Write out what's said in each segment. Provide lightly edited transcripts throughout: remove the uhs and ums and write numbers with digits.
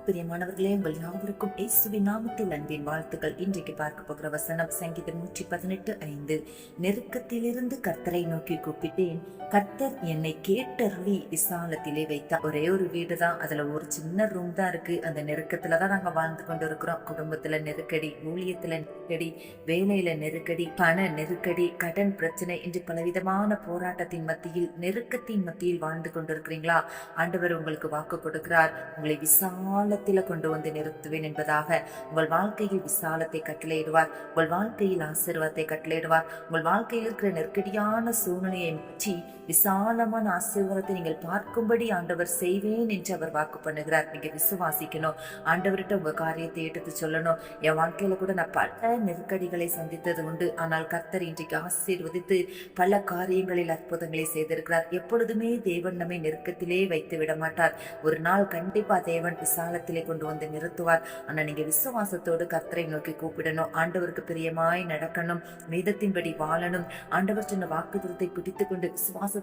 பிரியமானவர்களே, உங்கள் யாவருக்கும் இயேசுவின் நாமத்தில் அன்பின் வாழ்த்துக்கள். இன்றைக்கு பார்க்க போகிற வசனம் சங்கீதம் 118:5. நெருக்கத்திலிருந்து கர்த்தரை நோக்கி கூப்பிட்டேன், கர்த்தர் என்னை கேட்டருளி விசாலத்திலே வைத்தார். ஒரே ஒரு வீடு தான், அதுல ஒரு சின்ன ரூம் தான் இருக்கு. அந்த நெருக்கத்துலதான் நாங்க வாழ்ந்து கொண்டு இருக்கிறோம். குடும்பத்துல நெருக்கடி, ஊழியத்துல நெருக்கடி, வேலையில நெருக்கடி, பண நெருக்கடி, கடன் பிரச்சனை என்று பலவிதமான போராட்டத்தின் மத்தியில், நெருக்கத்தின் மத்தியில் வாழ்ந்து கொண்டிருக்கிறீங்களா? ஆண்டவர் உங்களுக்கு வாக்கு கொடுக்கிறார், உங்களை விசாலத்தில கொண்டு வந்து நிறுத்துவேன் என்பதாக. உங்கள் வாழ்க்கையில் விசாலத்தை கட்டளையிடுவார், உங்கள் வாழ்க்கையில் ஆசீர்வாதத்தை கட்டளையிடுவார். உங்கள் வாழ்க்கையில் இருக்கிற நெருக்கடியான சூழ்நிலையை மாற்றி விசாலமான ஆசீர்வாதத்தை நீங்கள் பார்க்கும்படி ஆண்டவர் செய்வேன் என்று அவர் வாக்கு பண்ணுகிறார். நீங்க விசுவாசிக்கணும். ஆண்டவர்கிட்ட உங்க காரியத்தை எடுத்து சொல்லணும். என் வாழ்க்கையில கூட நான் பல நெருக்கடிகளை சந்தித்தது உண்டு, ஆனால் கர்த்தர் இன்றைக்கு ஆசீர்வதித்து பல காரியங்களில் அற்புதங்களை செய்திருக்கிறார். எப்பொழுதுமே தேவன் நம்மை நெருக்கத்திலே வைத்து விட மாட்டார். ஒரு நாள் கண்டிப்பா தேவன் விசாலத்திலே கொண்டு வந்து நிறுத்துவார். ஆனா நீங்க விசுவாசத்தோடு கர்த்தரை நோக்கி கூப்பிடணும். ஆண்டவருக்கு பிரியமாய் நடக்கணும், வேதத்தின்படி வாழணும். ஆண்டவர் சொன்ன வாக்குத்தத்தத்தை பிடித்துக் கொண்டு விசுவாசத்தோடு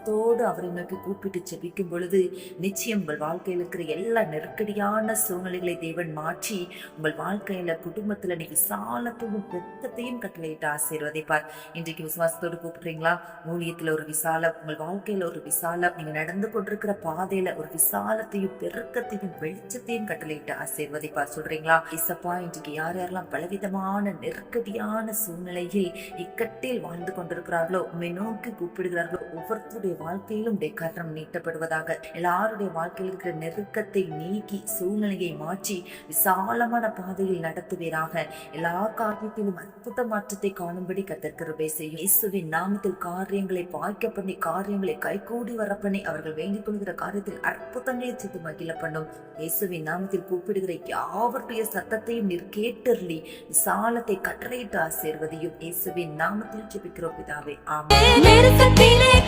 அவரை நோக்கி கூப்பிட்டு ஜெபிக்கும் பொழுது நிச்சயம் உங்கள் வாழ்க்கையில் இருக்கிற எல்லா நெருக்கடியான சூழ்நிலைகளை தேவன் மாற்றி உங்கள் வாழ்க்கையில, குடும்பத்துல நீ விசாலத்தையும் பெத்தத்தையும் கட்டளையிட்டு ஆசீர்வதிப்பார். இன்றைக்கு விசுவாசத்தோடு கூப்பிடுறீங்களா? ஊழியத்துல ஒரு விசாலம், உங்கள் வாழ்க்கையில ஒரு விசாலம், நீங்க நடந்து கொண்டிருக்கிற பாதையில ஒரு விசாலத்தையும் பெருக்கத்தையும் வெளிச்சத்தையும் கட்டளையிட்டு ஆசீர்வதிப்பார். சொல்றீங்களா? இசப்பா, இன்றைக்கு யார் யாரெல்லாம் பலவிதமான நெருக்கடியான சூழ்நிலையில் இக்கட்டில் வாழ்ந்து கொண்டிருக்கிறார்களோ, உண்மை நோக்கி கூப்பிடுகிறார்களோ, ஒவ்வொருத்தருடைய வாழ்க்கையிலும் கரம் நீட்டப்படுவதாக. எல்லாருடைய வாழ்க்கையில் இருக்கிற நெருக்கத்தை நீக்கி சூழ்நிலையை மாற்றி விசாலமான பாதையில் நடத்துவீராக. எல்லா காரியத்திலும் அற்புத மாற்றத்தை காணும்படி கர்த்தர் கிருபை செய்யும். இயேசுவின் நாமத்தில் காரியங்களை வாய்க்க பண்ணி, காரியங்களை கைகூடி வர பண்ணி, அவர்கள் வேண்டிக் கொள்கிற காரியத்தில் அற்புதங்களை செய்து மகிழ பண்ணும். இயேசுவின் நாமத்தில் கூப்பிடுகிற யாவருடைய சத்தத்தையும் நீர் கேட்டருளி விசாலத்தை கட்டளையிட்டு ஆசீர்வதியும். இயேசுவின் நாமத்தில் ஜெபிக்கிறோம் பிதாவே, ஆமென்.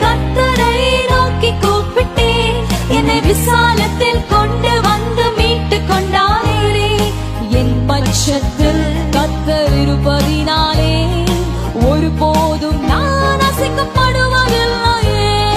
கர்த்தரை நோக்கி கூப்பிட்டேன், என்னை விசாலத்தில் கொண்டு